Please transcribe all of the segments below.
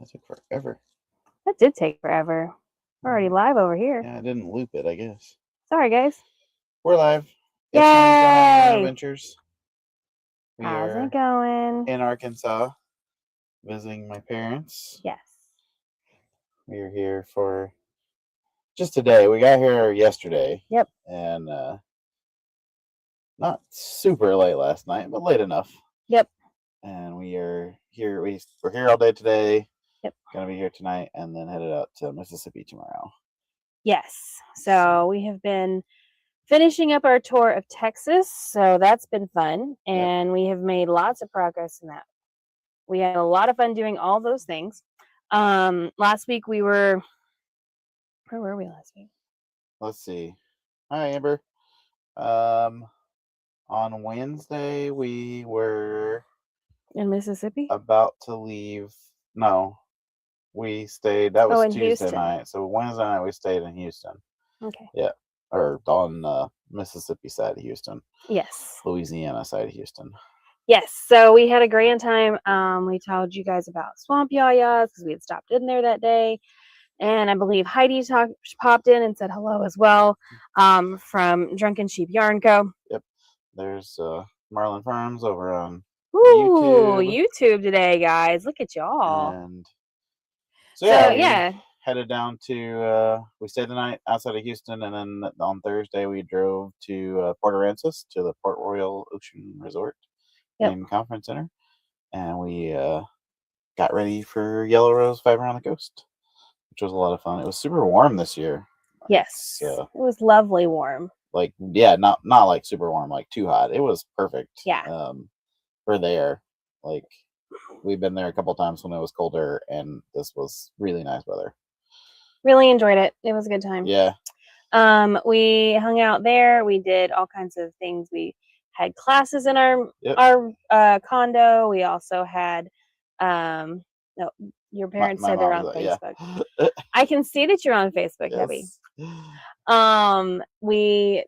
That took forever. That did take forever. We're already live over here. Yeah, I didn't loop it, I guess. Sorry, guys. We're live. Yay! It's Sunshine Adventures. We How's are it going? in Arkansas visiting my parents. Yes. We are here for just today. We got here yesterday. Yep. And not super late last night, but late enough. Yep. And we are here. We're here all day today. Yep. Gonna be here tonight, and then headed out to Mississippi tomorrow. Yes. So we have been finishing up our tour of Texas, so that's been fun, and we have made lots of progress in that. We had a lot of fun doing all those things. Last week we were. Where were we last week? Let's see. Hi, Amber. On Wednesday we were In Mississippi. About to leave. No, we stayed. That was in Tuesday Houston. night. So Wednesday night we stayed in Houston. Okay. Yeah, or on Mississippi side of Houston. Yes. Louisiana side of Houston. Yes, so we had a grand time. We told you guys about Swamp Yayas because we had stopped in there that day. And I believe Heidi popped in and said hello as well from Drunken Sheep Yarn Co. Yep. There's Marlin Farms over on YouTube today, guys. Look at y'all. And so yeah, headed down to, we stayed the night outside of Houston, and then on Thursday we drove to Port Aransas to the Port Royal Ocean Resort and Conference Center, and we got ready for Yellow Rose 5 Around the Coast, which was a lot of fun. It was super warm this year. Yes, it was lovely warm. Like, yeah, not like super warm, like too hot. It was perfect. Yeah. For there, like, we've been there a couple times when it was colder, and this was really nice weather. Really enjoyed it. It was a good time. Yeah. We hung out there. We did all kinds of things. We had classes in our condo. We also had no, your parents said they're on Facebook. I can see that you're on Facebook, Debbie. We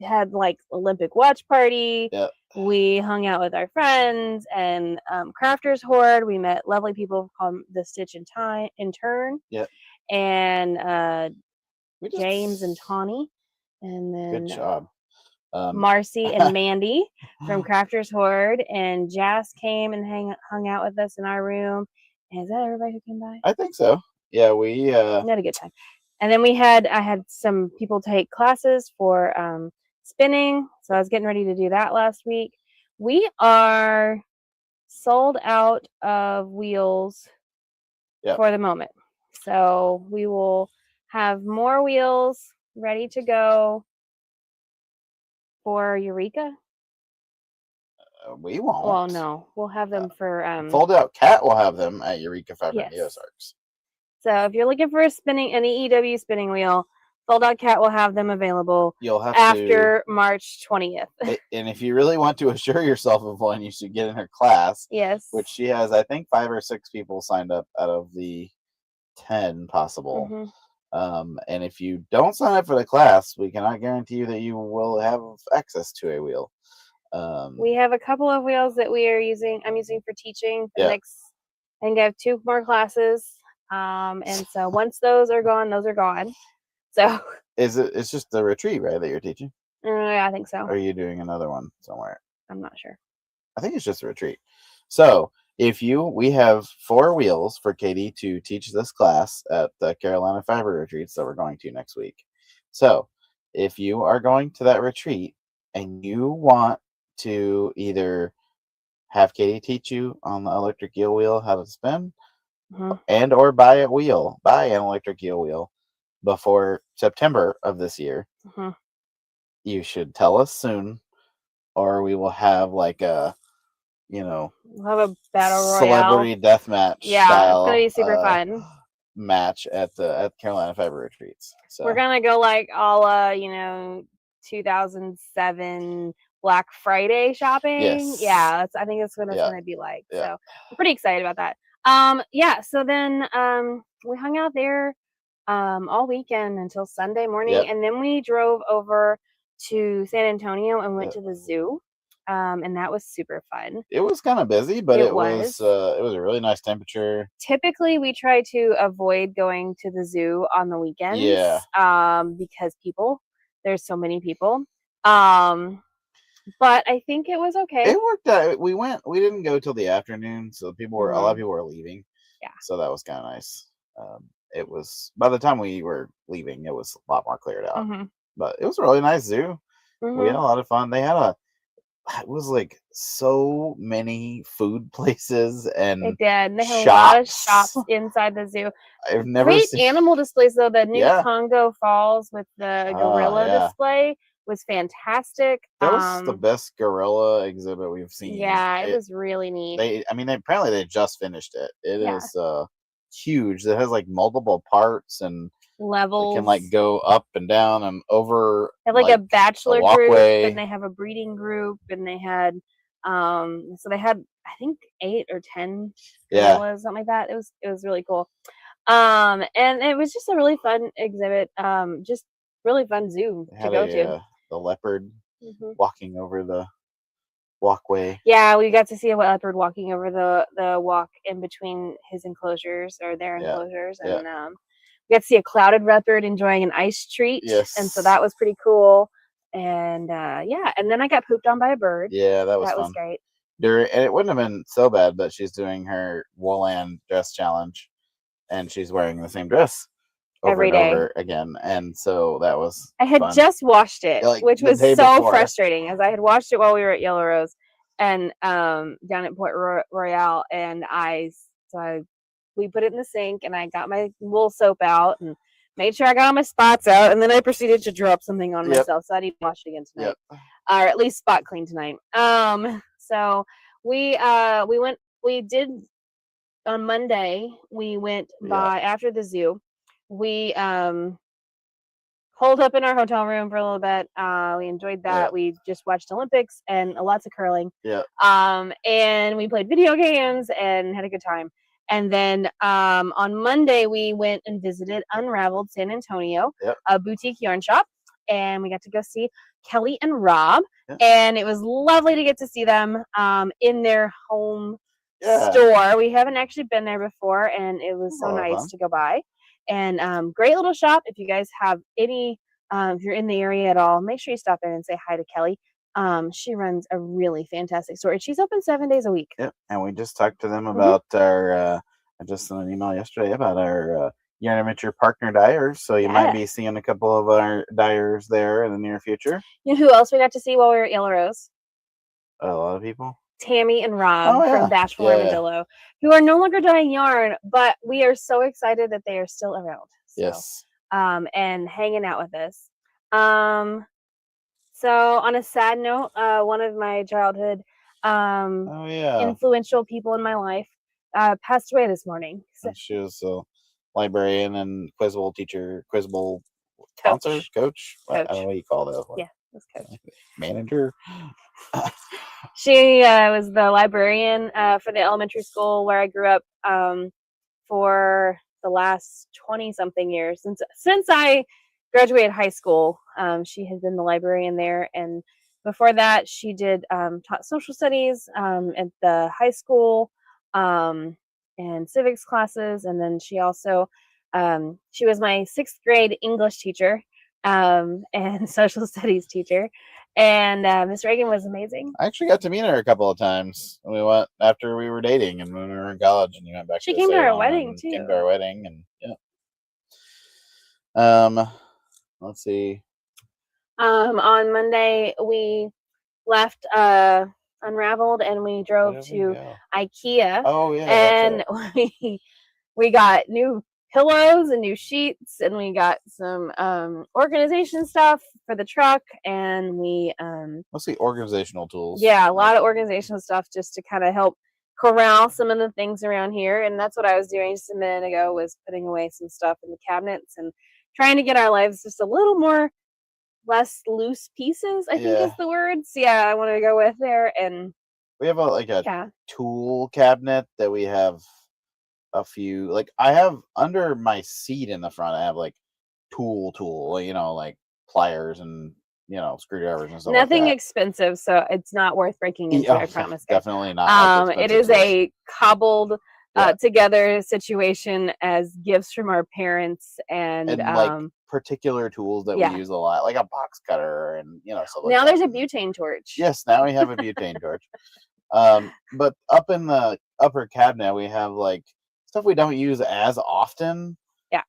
had like Olympic watch party. Yep. We hung out with our friends and Crafters Horde. We met lovely people called the Stitch and Turn. Yep. And James and Tawny. And then good job. Marcy and Mandy from Crafters Horde, and Jas came and hung out with us in our room. And is that everybody who came by? I think so. Yeah, we had a good time. And then I had some people take classes for spinning, so I was getting ready to do that last week. We are sold out of wheels for the moment, so we will have more wheels ready to go for Eureka. We won't. Well, no, we'll have them for Fold Out Cat will have them at Eureka 5 in the Ozarks. So if you're looking for an EEW spinning wheel, Fold Out Cat will have them available. You'll have after March 20th. And if you really want to assure yourself of one, you should get in her class. Yes. Which she has, I think, 5 or 6 people signed up out of the 10 possible. Mm-hmm. And if you don't sign up for the class, we cannot guarantee you that you will have access to a wheel. We have a couple of wheels that we are using. I'm using for teaching. I think I have 2 more classes. And so once those are gone, those are gone. So it's just the retreat, right, that you're teaching? Yeah, I think so. Or are you doing another one somewhere? I'm not sure. I think it's just a retreat. So we have 4 wheels for Katie to teach this class at the Carolina Fiber retreats that we're going to next week. So if you are going to that retreat and you want to either have Katie teach you on the electric eel wheel how to spin, and or buy an electric eel wheel before September of this year, you should tell us soon, or we will have like a, we'll have a battle royale, celebrity death match. Yeah, style, it's gonna be super fun. Match at Carolina Fiber retreats. So we're gonna go like a la 2007 Black Friday shopping. Yes. Yeah, I think that's what it's gonna be like. Yeah. So we're pretty excited about that. So then we hung out there all weekend until Sunday morning, and then we drove over to San Antonio and went to the zoo. and that was super fun. It was kind of busy, but It it was was. it was a really nice temperature. Typically, we try to avoid going to the zoo on the weekends, Yeah. because there's so many people. Um, but I think it was okay. It worked out. We didn't go till the afternoon, so a lot of people were leaving. Yeah. So that was kind of nice. It was, by the time we were leaving, it was a lot more cleared out. But it was a really nice zoo. We had a lot of fun. It was like so many food places and They did. And they had shops. a lot of shops inside the zoo. I've never Great seen animal displays though. The new Yeah. Congo Falls with the gorilla Yeah. display was fantastic. That was the best gorilla exhibit we've seen. Yeah, it was really neat. Apparently they just finished it. It Yeah. is huge. It has like multiple parts and it Levels. can like go up and down and over. They have like a bachelor group, walkway. and they have a breeding group, and they had so they had, I think, 8 or 10 Yeah. gorillas, something like that. It was really cool. And it was just a really fun exhibit. Just really fun zoo They to had go to. the leopard walking over the walkway. Yeah, we got to see a leopard walking over the walk in between his enclosures, or their enclosures, and we got to see a clouded leopard enjoying an ice treat. Yes. And so that was pretty cool. And and then I got pooped on by a bird. Yeah, that was That fun. was great. And it wouldn't have been so bad, but she's doing her Wooland dress challenge, and she's wearing the same dress every day over again, and so that was. I had fun. just washed it, Like, which the was day so before. frustrating, as I had washed it while we were at Yellow Rose, and down at Port Royale, and we put it in the sink, and I got my wool soap out and made sure I got all my spots out, and then I proceeded to drop something on myself, so I need to wash it again tonight, or at least spot clean tonight. So we did on Monday. We went by after the zoo. We holed up in our hotel room for a little bit. We enjoyed that. We just watched Olympics and lots of curling. And we played video games and had a good time. And then on Monday, we went and visited Unraveled San Antonio, a boutique yarn shop. And we got to go see Kelly and Rob. And it was lovely to get to see them in their home store. We haven't actually been there before, and it was so nice to go by. And great little shop. If you guys have any, if you're in the area at all, make sure you stop in and say hi to Kelly. She runs a really fantastic store, and she's open 7 days a week. And we just talked to them about our. I just sent an email yesterday about our Yarn Amateur partner dyers. So you might be seeing a couple of our dyers there in the near future. You know who else we got to see while we were at Yellow Rose? A lot of people. Tammy and Rob from Bashful Armadillo, who are no longer dyeing yarn, but we are so excited that they are still around. So, and hanging out with us. So on a sad note, one of my childhood influential people in my life passed away this morning. So, she was a librarian and quiz bowl teacher, quiz bowl sponsor, coach. I don't know what you call that. Yeah, that's coach. Manager. She was the librarian for the elementary school where I grew up for the last 20-something years. Since I graduated high school, she had been the librarian there. And before that, she did taught social studies at the high school and civics classes. And then she also, she was my 6th grade English teacher and social studies teacher. And Miss Reagan was amazing. I actually got to meet her a couple of times. We went after we were dating, and when we were in college, and you went back. She came to our wedding too. Came to our wedding, and let's see. On Monday we left Unraveled, and we drove to IKEA. Oh yeah. And we got new pillows and new sheets, and we got some organization stuff for the truck, and we mostly organizational tools. A lot of organizational stuff just to kind of help corral some of the things around here. And that's what I was doing just a minute ago, was putting away some stuff in the cabinets and trying to get our lives just a little more less loose pieces, I think is the words. I want to go with there. And we have a tool cabinet that we have a few, like I have under my seat in the front, I have like tool, like pliers and screwdrivers and stuff Nothing like that. expensive, so it's not worth breaking into. I promise, guys. Definitely not. It is a cobbled together situation as gifts from our parents, and like particular tools that we use a lot, like a box cutter, and stuff like now that. there's a butane torch. Yes, now we have a butane torch. But up in the upper cabinet, we have like stuff we don't use as often. Yeah.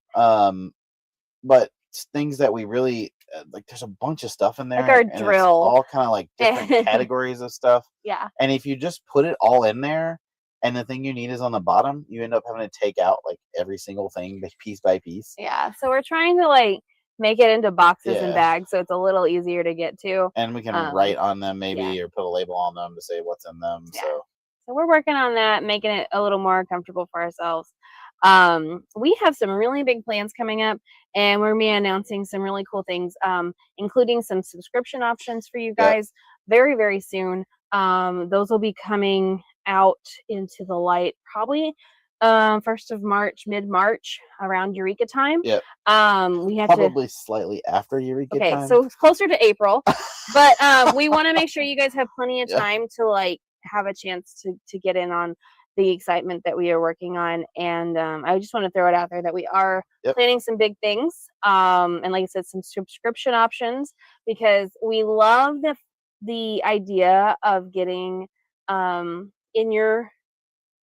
But things that we really like. There's a bunch of stuff in there, like our and drill, it's all kind of like different categories of stuff. Yeah. And if you just put it all in there, and the thing you need is on the bottom, you end up having to take out like every single thing piece by piece. Yeah. So we're trying to like make it into boxes and bags, so it's a little easier to get to. And we can write on them maybe, or put a label on them to say what's in them. Yeah. So we're working on that, making it a little more comfortable for ourselves. We have some really big plans coming up, and we're going to be announcing some really cool things, including some subscription options for you guys very, very soon. Those will be coming out into the light probably 1st of March, mid-March, around Eureka time. Yep. We have probably slightly after Eureka time. Okay, so closer to April, but we want to make sure you guys have plenty of time to like have a chance to get in on the excitement that we are working on. And I just want to throw it out there that we are planning some big things, and like I said, some subscription options, because we love the idea of getting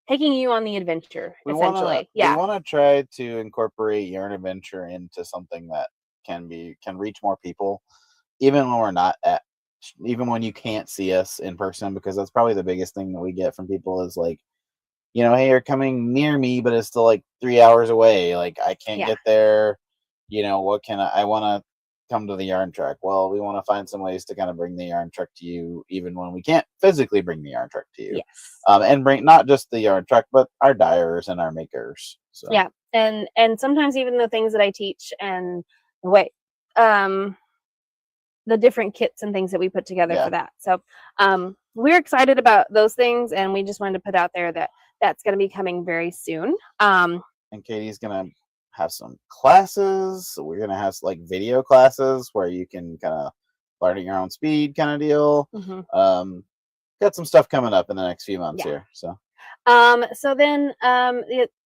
taking you on the adventure, essentially. We want to try to incorporate Yarn Adventure into something that can reach more people, even when you can't see us in person, because that's probably the biggest thing that we get from people is like, hey, you're coming near me, but it's still like 3 hours away. Like I can't get there. What can I want to come to the yarn truck? Well, we want to find some ways to kind of bring the yarn truck to you, even when we can't physically bring the yarn truck to you. Yes. And bring not just the yarn truck, but our dyers and our makers. So. Yeah, and sometimes even the things that I teach and the way, the different kits and things that we put together for that. So we're excited about those things, and we just wanted to put out there that that's going to be coming very soon. And Katie's going to have some classes. We're going to have like video classes where you can kind of learn at your own speed kind of deal. Mm-hmm. Got some stuff coming up in the next few months here. So then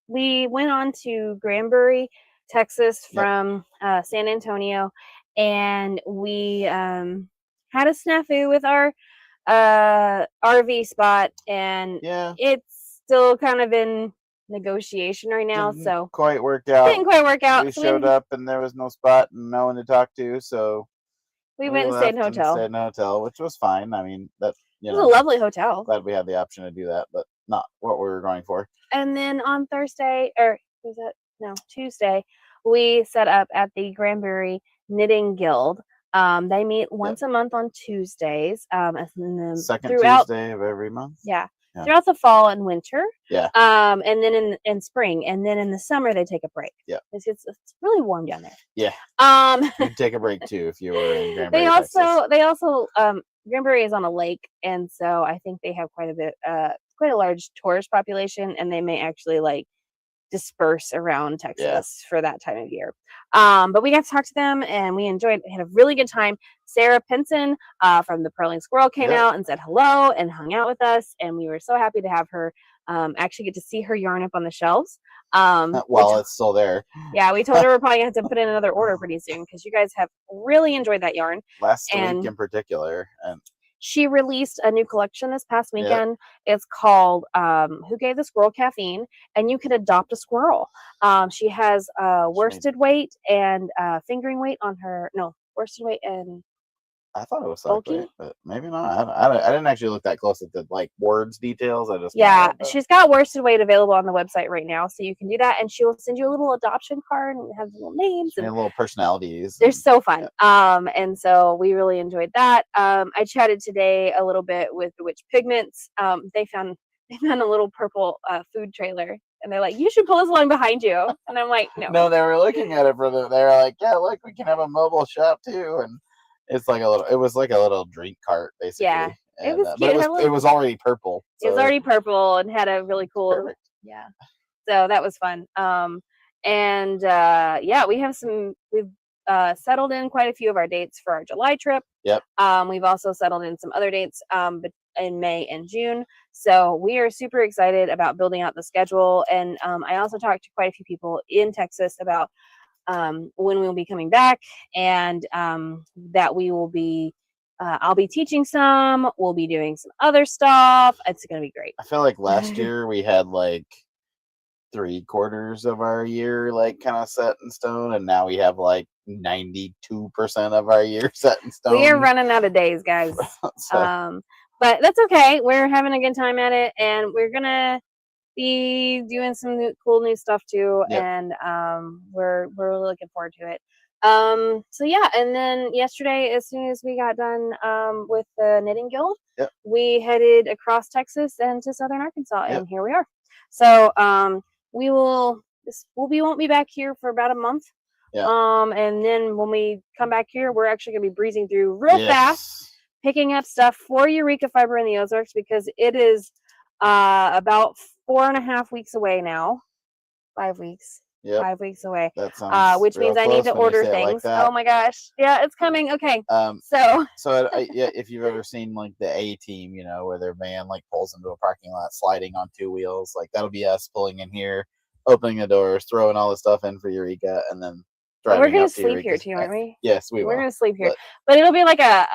we went on to Granbury, Texas from San Antonio, and we had a snafu with our RV spot, and it's still kind of in negotiation right now. Didn't quite work out. We so showed up and there was no spot and no one to talk to, so we went and stayed in a hotel, which was fine. I mean, it was a lovely hotel. Glad we had the option to do that, but not what we were going for. And then on Tuesday, we set up at the Granbury Knitting Guild. They meet once a month on Tuesdays. Second Tuesday of every month. Yeah. Throughout the fall and winter. Yeah. And then in spring, and then in the summer they take a break. Yeah. It's really warm down there. Yeah. You'd take a break too if you were in Granbury. They also Granbury is on a lake, and so I think they have quite a large tourist population, and they may actually like disperse around Texas for that time of year. But we got to talk to them, and we had a really good time. Sarah Pinson from the Purling Squirrel came out and said hello and hung out with us, and we were so happy to have her actually get to see her yarn up on the shelves. While it's still there. Yeah, we told her we're probably going to have to put in another order pretty soon, because you guys have really enjoyed that yarn. Last week in particular. And she released a new collection this past weekend. It's called Who Gave the Squirrel Caffeine? And you can adopt a squirrel. She has worsted weight and fingering weight on her. No, worsted weight and I thought it was bulky, but maybe not. I didn't actually look that close at the like words details. I just she's got worsted weight available on the website right now, so you can do that, and she will send you a little adoption card and have little names and little personalities. They're so fun. And so we really enjoyed that. I chatted today a little bit with the Witch Pigments. They found a little purple food trailer. And they're like, you should pull us along behind you. And I'm like, no. No, they were looking at it they were like, yeah, look, we can have a mobile shop too. And it was like a little drink cart, basically. Yeah. And, it was cute. But it was already purple. So it was already purple and had a really cool. Perfect. Yeah. So that was fun. We have settled in quite a few of our dates for our July trip. Yep. We've also settled in some other dates in May and June. So we are super excited about building out the schedule. And I also talked to quite a few people in Texas about when we'll be coming back, and that we will be I'll be teaching some, we'll be doing some other stuff. It's gonna be great. I feel like last year we had like 3/4 of our year like kind of set in stone, and now we have like 92% of our year set in stone. We are running out of days, guys. So, but that's okay. We're having a good time at it, and we're gonna be doing some cool new stuff too. Yep. And we're really looking forward to it. So yeah, and then yesterday, as soon as we got done with the Knitting Guild, yep. we headed across Texas and to Southern Arkansas, Yep. and here we are. So we won't be back here for about a month. Yeah. And then when we come back here, we're actually gonna be breezing through real fast, picking up stuff for Eureka Fiber in the Ozarks, because it is about 4.5 weeks away now. 5 weeks. Yep. 5 weeks away. That sounds which means I need to order things. Like, oh my gosh. Yeah, it's coming. Okay. So yeah, if you've ever seen like the A team, you know, where their van like pulls into a parking lot sliding on 2 wheels, like that'll be us pulling in here, opening the doors, throwing all the stuff in for Eureka, and then driving. We're gonna sleep here too, aren't we? Yes, we will. We're gonna sleep here, but it'll be like a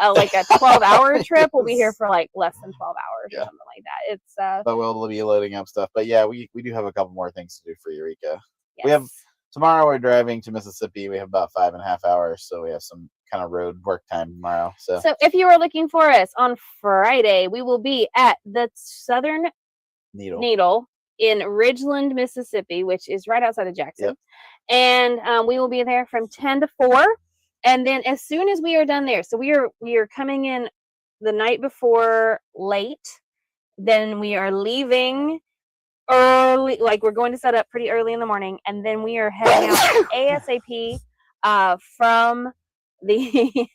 12-hour trip. We'll be here for like less than 12 hours, or something like that. It's but we'll be loading up stuff. But yeah, we do have a couple more things to do for Eureka. Yes. We have tomorrow. We're driving to Mississippi. We have about 5.5 hours, so we have some kind of road work time tomorrow. So if you are looking for us on Friday, we will be at the Southern Needle in Ridgeland, Mississippi, which is right outside of Jackson. Yep. And we will be there from 10 to 4. And then as soon as we are done there, so we are coming in the night before late. Then we are leaving early, like we're going to set up pretty early in the morning, and then we are heading out ASAP from the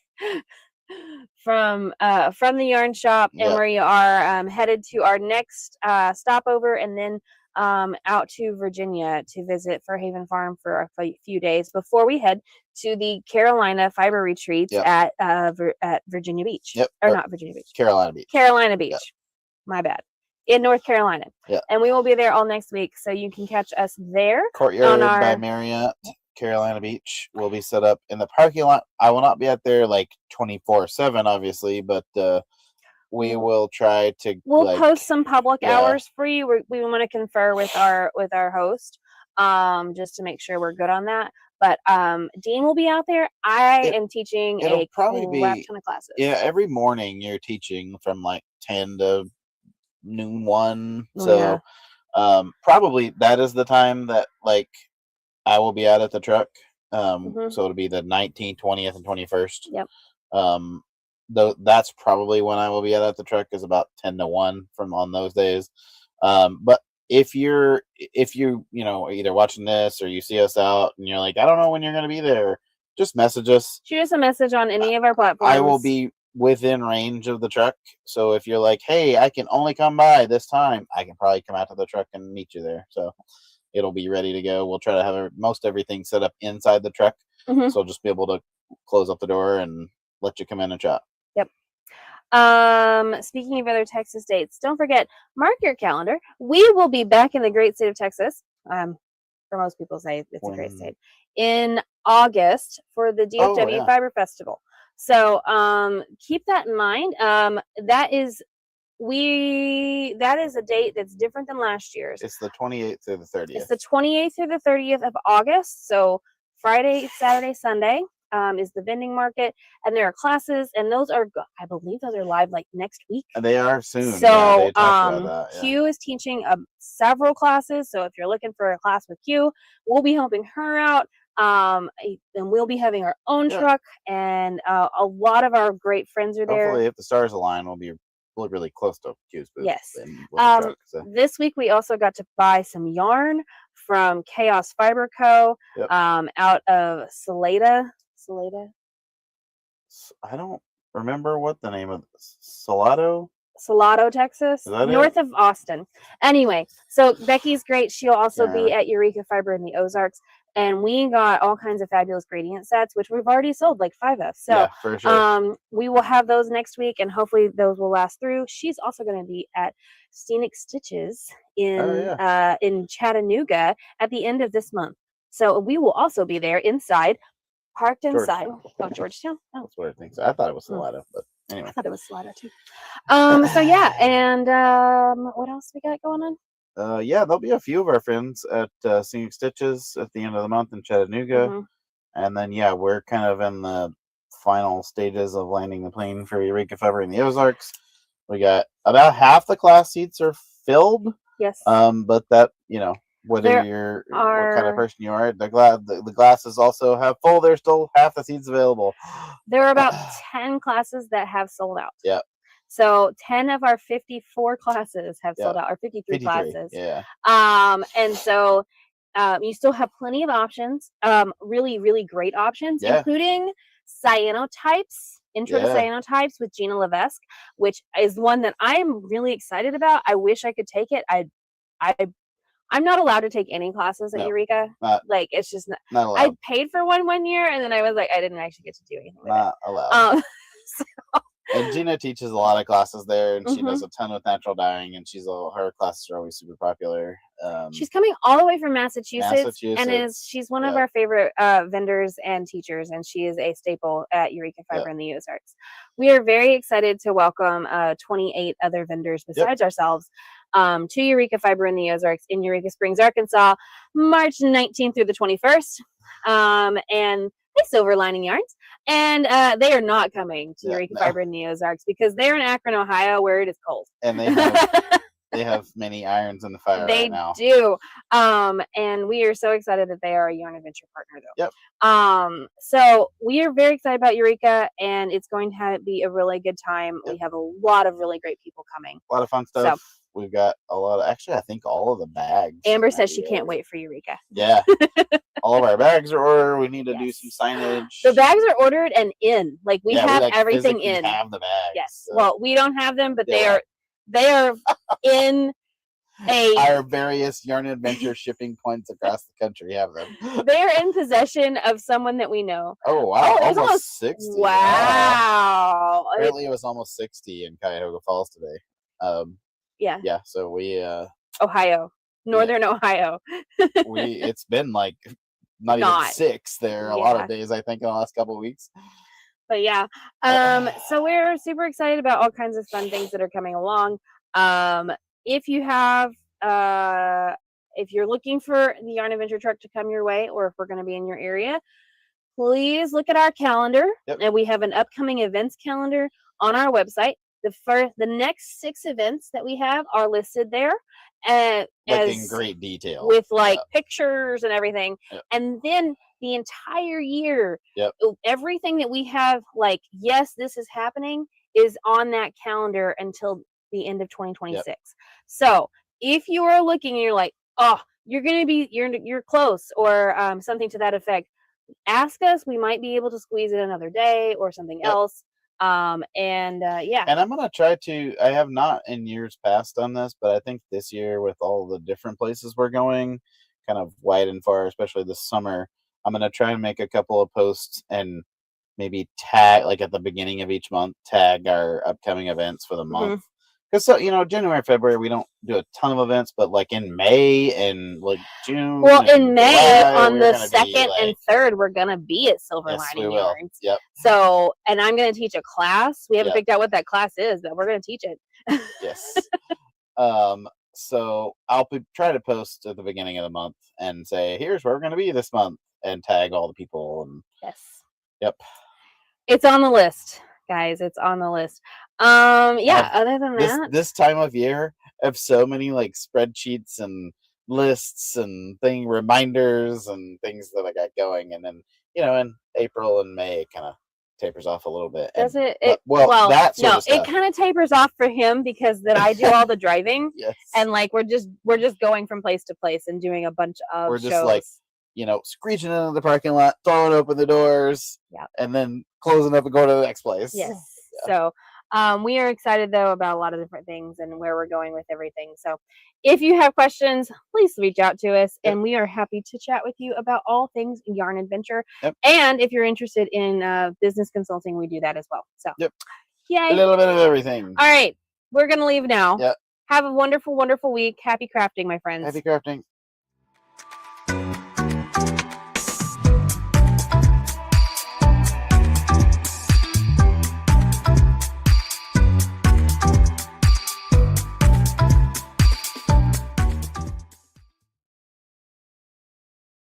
from the yarn shop, and we are headed to our next stopover, and then out to Virginia to visit Fairhaven Farm for a few days before we head to the Carolina Fiber Retreats at Virginia Beach. Or not Virginia Beach. Carolina Beach. Carolina Beach. My bad. In North Carolina. Yeah. And we will be there all next week, so you can catch us there. Courtyard by Marriott, Carolina Beach will be set up in the parking lot. I will not be out there like 24/7, obviously, but we will try to. We'll post some public hours for you. We want to confer with our host, just to make sure we're good on that. But Dean will be out there. I am teaching a crap ton of classes. Yeah, every morning you're teaching from like 10 to noon 1. So probably that is the time that like I will be out at the truck. So it'll be the 19th, 20th, and 21st. Yep. Though that's probably when I will be out at the truck, is about 10 to 1 from on those days. But if you know, either watching this or you see us out and you're like, I don't know when you're going to be there, just message us. Shoot us a message on any of our platforms. I will be within range of the truck. So if you're like, hey, I can only come by this time, I can probably come out to the truck and meet you there. So it'll be ready to go. We'll try to have most everything set up inside the truck. So just be able to close up the door and let you come in and shop. Yep. Speaking of other Texas dates, don't forget, mark your calendar. We will be back in the great state of Texas. For most people say it's a great state, in August for the DFW Fiber Festival. So keep that in mind. That is a date that's different than last year's. It's the 28th through the 30th. It's the 28th through the 30th of August. So Friday, Saturday, Sunday is the vending market, and there are classes, and I believe those are live like next week. And they are soon. So Q is teaching several classes. So if you're looking for a class with Q, we'll be helping her out. And we'll be having our own truck, and a lot of our great friends are there. Hopefully, if the stars align, we'll be really close to Q's booth. Yes. This week we also got to buy some yarn from Chaos Fiber Co. Out of Salida. I don't remember what the name of Salado, Texas, north of Austin. Anyway, so Becky's great. She'll also be at Eureka Fiber in the Ozarks. and we got all kinds of fabulous gradient sets, which we've already sold like 5 of. So yeah, for sure. we will have those next week, and hopefully those will last through. She's also going to be at Scenic Stitches in Chattanooga at the end of this month. So we will also be there inside, parked inside. Oh, Georgetown. Oh, that's what I think. So I thought it was Salado, but anyway. I thought it was Salado too. So yeah, and what else we got going on? Yeah, there'll be a few of our friends at Scenic Stitches at the end of the month in Chattanooga. Mm-hmm. And then, yeah, we're kind of in the final stages of landing the plane for Eureka Fiber in the Ozarks. We got about half the class seats are filled. Yes. But that, whether what kind of person you are, the classes also have full. There's still half the seats available. There are about 10 classes that have sold out. Yeah. So 10 of our 54 classes have sold out, or 53 classes. Yeah. And so you still have plenty of options, really, really great options, including cyanotypes, intro to cyanotypes with Gina Levesque, which is one that I'm really excited about. I wish I could take it. I'm not allowed to take any classes at Eureka. Like, it's just not allowed. I paid for one year, and then I was like, I didn't actually get to do anything with it. Not allowed. And Gina teaches a lot of classes there, and she does a ton with natural dyeing, and her classes are always super popular. She's coming all the way from Massachusetts. And she's one of our favorite vendors and teachers, and she is a staple at Eureka Fiber in the Ozarks. We are very excited to welcome 28 other vendors besides ourselves to Eureka Fiber in the Ozarks in Eureka Springs, Arkansas, March 19th through the 21st. And Silver Lining Yarns, and they are not coming to Eureka Fiber in the Ozarks because they're in Akron, Ohio, where it is cold. And they have many irons in the fire right now. They do. And we are so excited that they are a Yarn Adventure partner, though. Yep. So we are very excited about Eureka, and it's going to be a really good time. We have a lot of really great people coming. A lot of fun stuff. So, we've got a lot of, actually, I think all of the bags. Amber says she can't wait for Eureka. Yeah. All of our bags are ordered. We need to do some signage. The bags are ordered and in. Like, we have everything in. We have the bags. Yes. So. Well, we don't have them, but they are in our various Yarn Adventure shipping points across the country have them. They are in possession of someone that we know. Oh, wow. Almost 60. Wow. Apparently it was almost 60 in Cuyahoga Falls today. Yeah, so we Ohio. Northern Ohio. It's been like not even 6 there a lot of days, I think, in the last couple of weeks. But so we're super excited about all kinds of fun things that are coming along. If you have if you're looking for the Yarn Adventure truck to come your way, or if we're going to be in your area, please look at our calendar. And we have an upcoming events calendar on our website. The next 6 events that we have are listed there, in great detail, with pictures and everything. And then the entire year, everything that we have, yes, this is happening, is on that calendar until the end of 2026. So if you are looking and you're like, oh, you're close, or something to that effect, ask us. We might be able to squeeze it another day or something else. And I'm gonna try to, I have not in years past done this, but I think this year, with all the different places we're going, kind of wide and far, especially this summer, I'm gonna try and make a couple of posts and maybe tag, at the beginning of each month, tag our upcoming events for the month. Because January, February, we don't do a ton of events, but in May and June. Well, in May, on the 2nd and 3rd, we're gonna be at Silver Lining Yarns. Yep. So, and I'm gonna teach a class. We haven't picked out what that class is, but we're gonna teach it. Yes. So I'll try to post at the beginning of the month and say, here's where we're gonna be this month, and tag all the people. And Yep. It's on the list, guys. It's on the list. Other than that, this time of year, I have so many spreadsheets and lists and reminders and things that I got going, and then in April and May it kind of tapers off a little bit. Does it? It kind of tapers off for him because then I do all the driving. Yes. And we're just going from place to place and doing a bunch of shows. Just screeching into the parking lot, throwing open the doors, and then closing up and going to the next place. Yes. So We are excited though about a lot of different things and where we're going with everything. So if you have questions, please reach out to us, and we are happy to chat with you about all things yarn adventure. And if you're interested in business consulting, we do that as well. So yay, a little bit of everything. All right, we're gonna leave now. Yep. Have a wonderful, wonderful week. Happy crafting, my friends. Happy crafting.